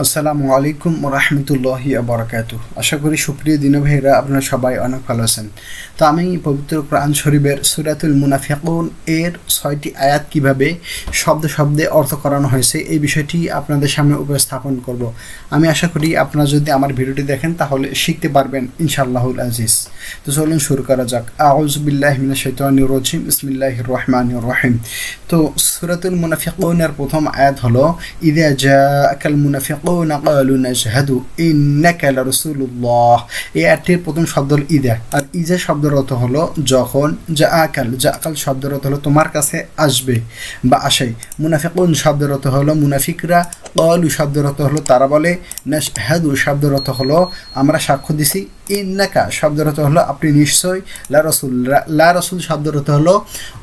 আসসালামু আলাইকুম ওয়া রাহমাতুল্লাহি ওয়া বারাকাতুহু। আশা করি সুপ্রিয় দিনী ভাইরা আপনারা সবাই অনেক ভালো আছেন। তো আমি পবিত্র কোরআন শরীফের সূরাতুল মুনাফিকুন এর 6টি আয়াত কিভাবে শব্দে শব্দে অর্থ করানো হয়েছে এই বিষয়টি আপনাদের সামনে উপস্থাপন করব। আমি আশা করি আপনারা যদি আমার ভিডিওটি দেখেন তাহলে শিখতে পারবেন ইনশাআল্লাহুল আজিজ। তো চলুন শুরু করা যাক। আউযু বিল্লাহি মিনাশ শাইতানির রাজিম। বিসমিল্লাহির রহমানির রহিম। তো সূরাতুল মুনাফিকুনের প্রথম আয়াত হলো ইযা জাআকাল মুনাফিকুন ক্বালু নাশহাদু ইন্নাকা লারাসূলুল্লাহ। এই আয়াতের প্রথম শব্দ হলো ইযা, আর ইযা শব্দের অর্থ হলো যখন, জাআকাল শব্দের অর্থ হলো তোমার কাছে আসবে বা আসে। মুনাফিকুন শব্দের অর্থ হলো মুনাফিকরা, ক্বালু শব্দের অর্থ হলো তারা বলে, নাশহাদু শব্দের অর্থ হলো আমরা সাক্ষ্য দিছি, ইন্নাকা শব্দের অর্থ হলো আপনি নিশ্চয়, লা রাসূল শব্দের অর্থ হলো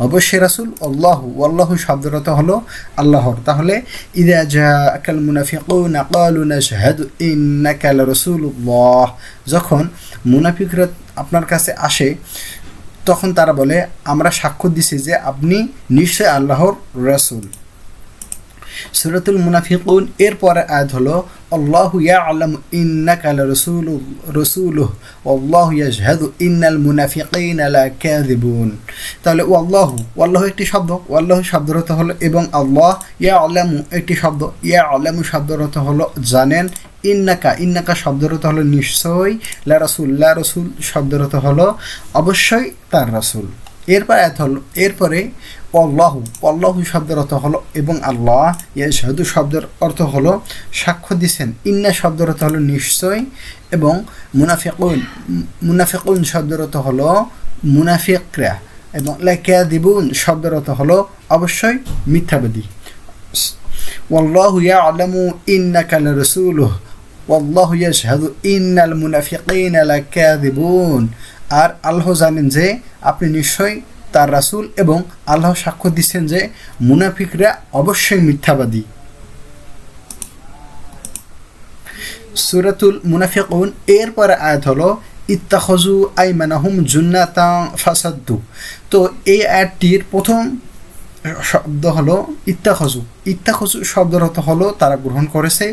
অবশ্যই রাসূল, আল্লাহু শব্দের অর্থ হলো আল্লাহর। তাহলে ইযা জাআকাল মুনাফিকুনা ক্বালু নাশহাদু ইন্নাকা লারাসূলুল্লাহ, যখন মুনাফিকরা আপনার কাছে আসে তখন তারা বলে আমরা সাক্ষ্য দিছি যে আপনি নিশ্চয় আল্লাহর রাসূল। সূরাতুল মুনাফিকুন এর পরে আয়াত হলো আল্লাহু ইয়ালামু ইন্নাকা লারাসূলুহু ওয়াল্লাহু ইয়াশহাদু ইন্নাল মুনাফিকিনা লাকাযিবুন। তাহলে আল্লাহু একটি শব্দ, আল্লাহু শব্দের অর্থ হলো এবং আল্লাহ, ইয়ালামু একটি শব্দ, ইয়ালামু শব্দের অর্থ হলো জানেন, ইন্নাকা শব্দের অর্থ হলো নিশ্চয়, লা রাসূল শব্দের অর্থ হলো অবশ্যই তার রাসূল। এরপরে আল্লাহু শব্দের অর্থ হলো এবং আল্লাহ, ইয়াশহাদু শব্দের অর্থ হলো সাক্ষ্য দিচ্ছেন, ইন্না শব্দের অর্থ হলো নিশ্চয়, এবং মুনাফিকুন শব্দের অর্থ হলো মুনাফিকরা, এবং লাকাযিবুন শব্দের অর্থ হলো অবশ্যই মিথ্যাবাদী। ওয়াল্লাহু ইয়ালামু ইন্নাকা লারাসূলুহু ওয়াল্লাহু ইয়াশহাদু ইন্নাল মুনাফিকিনা লাকাযিবুন। আর আল্লাহ জানেন যে আপনি নিশ্চয় তার রাসূল এবং আল্লাহ সাক্ষ্য দিচ্ছেন যে মুনাফিকরা অবশ্যই মিথ্যাবাদী। সূরাতুল মুনাফিকুন এর পরে আয়াত হলো ইত্তাখাযু আইমানাহুম জুন্নাতান ফাসাদ্দু। তো এই আয়াতটির প্রথম শব্দ হলো ইত্তাখাযু শব্দের অর্থ হলো তারা গ্রহণ করেছে,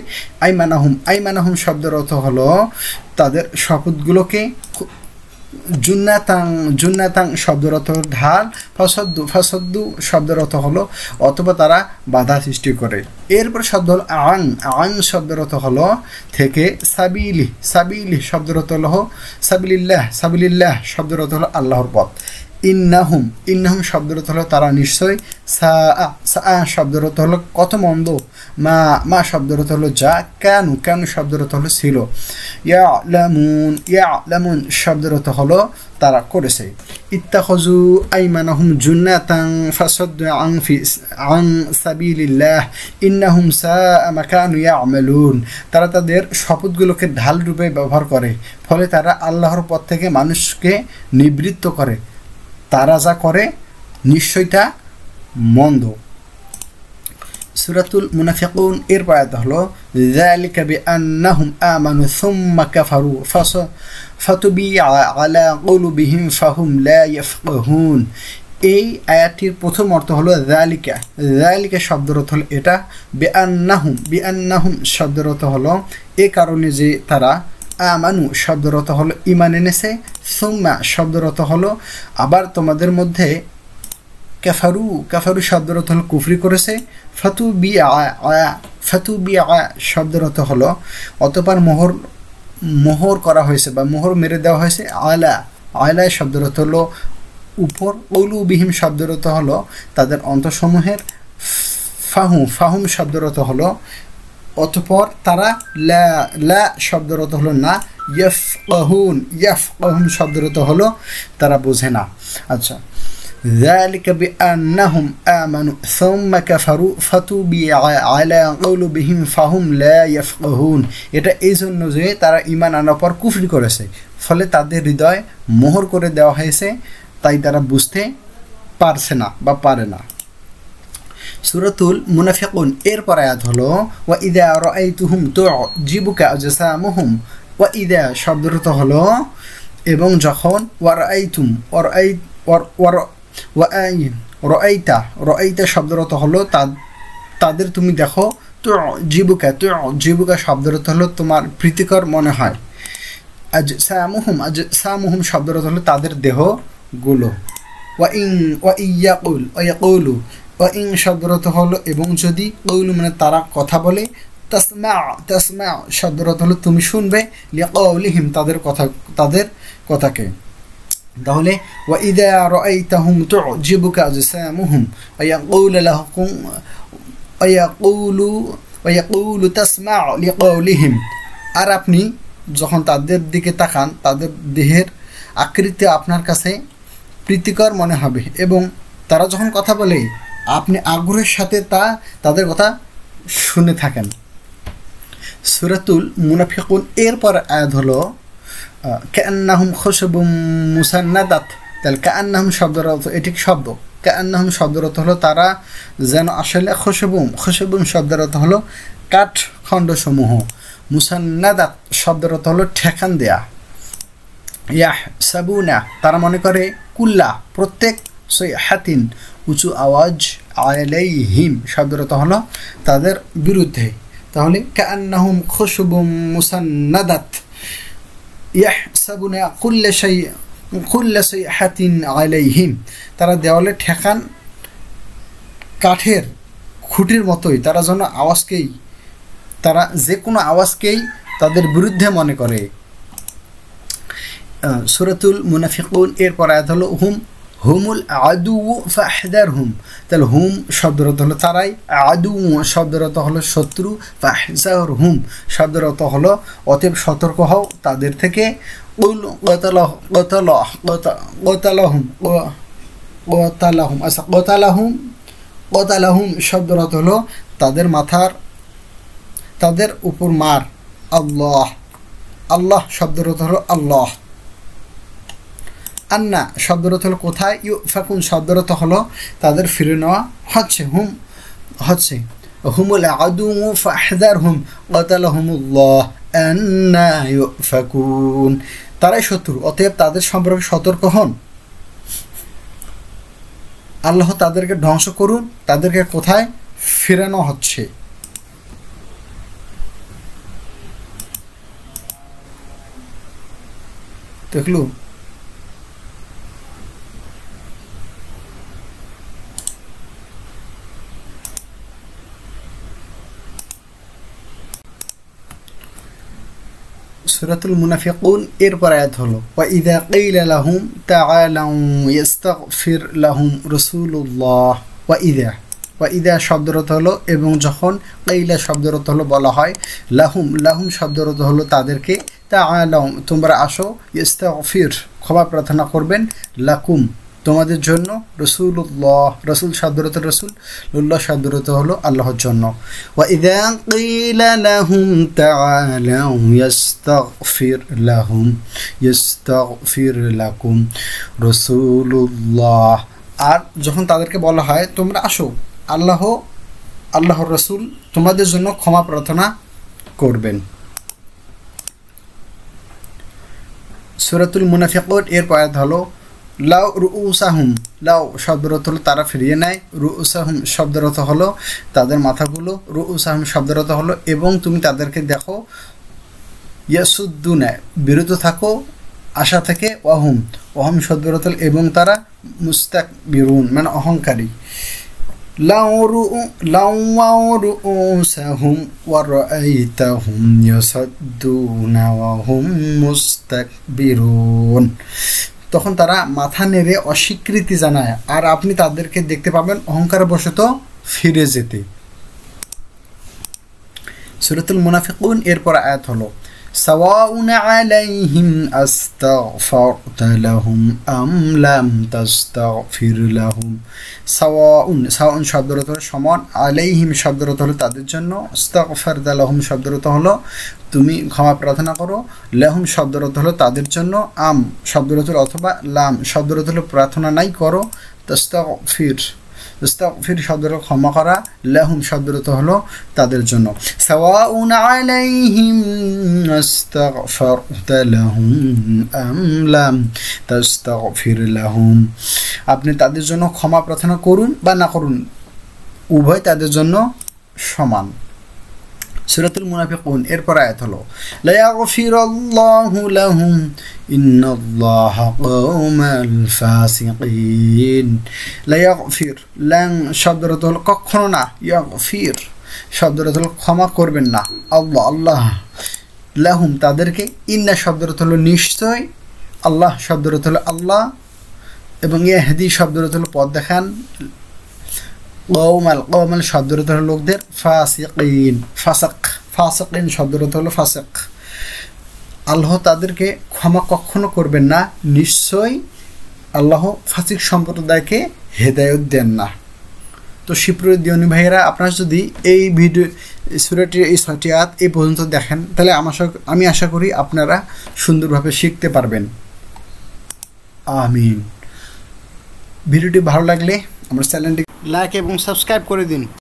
আইমানাহুম শব্দের অর্থ হলো তাদের শপথগুলোকে, জুন্নাতাং শব্দের অর্থ ঢাল, ফাসাদ্দু শব্দের অর্থ হলো অথবা তারা বাধা সৃষ্টি করে। এরপর শব্দ হলো আন শব্দের অর্থ হলো থেকে, সাবিলি শব্দের অর্থ হলো সাবিলিল্লাহ শব্দের অর্থ হলো আল্লাহর পথ। ইন্নাহুম শব্দের অর্থ হলো তারা নিশ্চয়, সা শব্দের অর্থ হলো কত মন্দ, মা শব্দের অর্থ হলো যা, কানু শব্দের অর্থ হলো ছিল, ইয়ালামুন শব্দের অর্থ হলো তারা করেছে। ইত্তাখাযু আইমানাহুম জুন্নাতান ফাসাদ্দু আন সাবিলিল্লাহ ইন্নাহুম সাআ মা কানু ইয়ামালুন। তারা তাদের শপথগুলোকে ঢাল রূপে ব্যবহার করে, ফলে তারা আল্লাহর পথ থেকে মানুষকে নিবৃত্ত করে, তারা যা করে নিশ্চয় তা মন্দ। সূরাতুল মুনাফিকুন এর আয়াত হলো যালিকা বিআন্নাহুম আমানু সুম্মা কাফারু ফাতুবিআ আলা কুলুবিহিম ফাহুম লা ইয়াফকাহুন। এই আয়াতটির প্রথম অর্থ হলো যালিকা শব্দের অর্থ হলো এটা, বিআন্নাহুম শব্দের অর্থ হলো এ কারণে যে তারা, আমানু শব্দের অর্থ হলো ঈমান এনেছে, সুম্মা শব্দের অর্থ হলো আবার তোমাদের মধ্যে, কাফারু শব্দের অর্থ হলো কুফরি করেছে, ফাতুবিআ শব্দের অর্থ হলো অতঃপর মোহর করা হয়েছে বা মোহর মেরে দেওয়া হয়েছে, আলা শব্দের অর্থ হলো উপর, কুলুবিহিম শব্দের অর্থ হলো তাদের অন্তঃসমূহের, ফাহুম শব্দের অর্থ হলো অতঃপর তারা, লা শব্দের অর্থ হলো না, ইয়াফকাহুন শব্দের অর্থ হলো তারা বোঝে না। আচ্ছা, যালিকা বিআন্নাহুম আমানু সুম্মা কাফারু ফাতুবিআ আলা কুলুবিহিম ফাহুম লা ইয়াফকাহুন। এটা এই জন্য যে তারা ঈমান আনার পর কুফরি করেছে, ফলে তাদের হৃদয় মোহর করে দেওয়া হয়েছে, তাই তারা বুঝতে পারছে না বা পারে না। সূরাতুল মুনাফিকুন এর পর আয়াত হলো ওয়া ইযা রাআইতুহুম তু'জিবুকা আজসামুহুম। ওয়া ইযা শব্দের অর্থ হলো এবং যখন, রাআইতা শব্দের অর্থ হলো তাদের তুমি দেখো, তু'জিবুকা শব্দের অর্থ হলো তোমার প্রীতিকর মনে হয়। আজসামুহুম শব্দের অর্থ হলো তাদের দেহগুলো। ওয়াইয়াকুলু শব্দের অর্থ হলো এবং যদি, কৌলু মানে তারা কথা বলে, তাসমা শব্দের অর্থ হলো তুমি শুনবে, লিকাউলিহিম তাদের কথাকে। তাহলে ওয়াইদা রাআইতাহুম তু'জিবুকা আজসামুহুম ওয়ায়াকুলু তাসমা'ু লিকাউলিহিম। আর আপনি যখন তাদের দিকে তাকান, তাদের দেহের আকৃতি আপনার কাছে প্রীতিকর মনে হবে এবং তারা যখন কথা বলে আপনি আগ্রহের সাথে তাদের কথা শুনে থাকেন। সূরাতুল মুনাফিকুন এরপর আয়াত হলো কাআন্নাহুম খুশুবুম মুসান্নাদাত। তাহলে কাআন্নাহুম শব্দের অর্থ, এটি শব্দ। কাআন্নাহুম শব্দের অর্থ হলো তারা যেন আসলে, খুশুবুম শব্দের অর্থ হলো কাঠখণ্ডসমূহ, মুসান্নাদাত শব্দের অর্থ হলো ঠেকান দেয়া। ইয়াহসাবুনা তারা মনে করে, কুল্লা প্রত্যেক, সাইহাতিন উঁচু আওয়াজ, আলাইহিম শব্দের অর্থ হলো তাদের বিরুদ্ধে। তাহলে কাআন্নাহুম খুশুবুম মুসান্নাদাত ইয়াহসাবুনা কুল্লা সাইহাতিন আলাইহিম, তারা দেওয়ালে ঠেকান কাঠের খুঁটির মতোই, তারা যেন তারা যে কোনো আওয়াজকেই তাদের বিরুদ্ধে মনে করে। সূরাতুল মুনাফিকুন এরপর আয়াত হলো হুমুল আদু ফাহদারহুম। তাহলে হুম শব্দের অর্থ হলো তারাই, আদু শব্দের অর্থ হলো শত্রু, ফাহজারহুম শব্দের অর্থ হলো অতএব সতর্ক হও তাদের থেকে। কতালাহুম শব্দের অর্থ হলো তাদের উপর মার। আল্লাহ শব্দের অর্থ হলো আল্লাহ। আন্না শব্দের অর্থ হলো কোথায়, ইউফাকুন শব্দের অর্থ হলো তাদের ফিরে নেওয়া হচ্ছে। হুমুল আদু ফাহদারহুম কতালাহুমুল্লাহ আন্না ইউফাকুন, তারাই শত্রু অতএব তাদের সম্পর্কে সতর্ক হন। আল্লাহ তাদেরকে ধ্বংস করুন, তাদেরকে কোথায় ফিরানো হচ্ছে। দেখলু সূরাতুল মুনাফিকুন এরপর আয়াত হলো ওয়াইযা কিলা লাহুম তাআলাউ ইস্তাগফির লাহুম রাসূলুল্লাহ। ওয়াইদা শব্দের অর্থ হলো এবং যখন, কিলা শব্দের অর্থ হলো বলা হয়, লাহুম শব্দের অর্থ হলো তাদেরকে, তাআলাউ তোমরা আসো, ইস্তাগফির ক্ষমা প্রার্থনা করবেন, লাকুম তোমাদের জন্য, রাসূলুল্লাহ রাসূল শব্দের অর্থ রাসূলুল্লাহ শব্দের অর্থ হলো আল্লাহর জন্য। ওয়াইযা কিলা লাহুম তাআলাউ ইস্তাগফির লাকুম রাসূলুল্লাহ। আর যখন তাদেরকে বলা হয় তোমরা আসো, আল্লাহর রাসূল তোমাদের জন্য ক্ষমা প্রার্থনা করবেন। সূরাতুল মুনাফিকুন এর আয়াত হলো লাউ রুউসাহুম। লাউ শব্দের অর্থ হলো তারা ফিরিয়ে নেয়, রুউসাহুম শব্দের অর্থ হলো তাদের মাথাগুলো, রুউসাহুম শব্দের অর্থ হলো এবং তুমি তাদেরকে দেখো, ইয়াসুদ্দুনা বিরত থাকো আশা থেকে, ওয়াহুম শব্দের অর্থ এবং তারা, মুস্তাকবিরুন মানে অহংকারী। লাউ রুউসাহুম ওয়া রাআইতাহুম ইয়াসাদ্দুনা ওয়াহুম মুস্তাকবিরুন, তখন তারা মাথা নেড়ে অস্বীকৃতি জানায় আর আপনি তাদেরকে দেখতে পাবেন অহংকারবশত ফিরে যেতে। সূরাতুল মুনাফিকুন এরপর আয়াত হলো সাওয়াউন আলাইহিম আস্তাগফারতা লাহুম আম লাম তাস্তাগফির লাহুম। সাওয়াউন শব্দের অর্থ হলো সমান, আলাইহিম শব্দের অর্থ হলো তাদের জন্য, আস্তাগফারতা লাহুম শব্দের অর্থ হলো তুমি ক্ষমা প্রার্থনা করো, লাহুম শব্দের অর্থ হলো তাদের জন্য, আম শব্দের অর্থ অথবা লাম শব্দের অর্থ হলো প্রার্থনা নাই করো, তাস্তাগফির শব্দের ক্ষমা করা, লাহুম শব্দের অর্থ হলো তাদের জন্য। সাওয়াউন আলাইহিম আস্তাগফারতা লাহুম আম লাম তাস্তাগফির লাহুম, আপনি তাদের জন্য ক্ষমা প্রার্থনা করুন বা না করুন, উভয় তাদের জন্য সমান। সূরাতুল মুনাফিকুন এরপর আয়াত হলো লা ইয়াগফিরাল্লাহু লাহুম ইন্নাল্লাহা কওমাল ফাসিকিন। লা ইয়াগফির, লাং শব্দটা হলো কখনো না, ইয়াগফির শব্দটা হলো ক্ষমা করবেন না, আল্লাহ আল্লাহ, লাহুম তাদেরকে, ইন্না শব্দটা হলো নিশ্চয়, আল্লাহ শব্দটা হলো আল্লাহ, এবং ইয়াহদি শব্দটা হলো পথ দেখান, কওমাল শব্দটা হলো লোকদের, ফাসিকিন ফাসিকিন শব্দটা হলো ফাসিক, আল্লাহ তাদেরকে ক্ষমা কখনো করবেন না, নিশ্চয় আল্লাহ ফাসিক সম্প্রদায়কে হেদায়েত দেন না। তো সুপ্রিয় দিনী ভাইয়েরা, আপনারা যদি এই ভিডিও সূরাটির এই 6টি আয়াত এই পর্যন্ত দেখেন, তাহলে আমি আশা করি আপনারা সুন্দরভাবে শিখতে পারবেন। আমিন। ভিডিওটি ভালো লাগলে আমার চ্যানেলটি লাইক এবং সাবস্ক্রাইব করে দিন।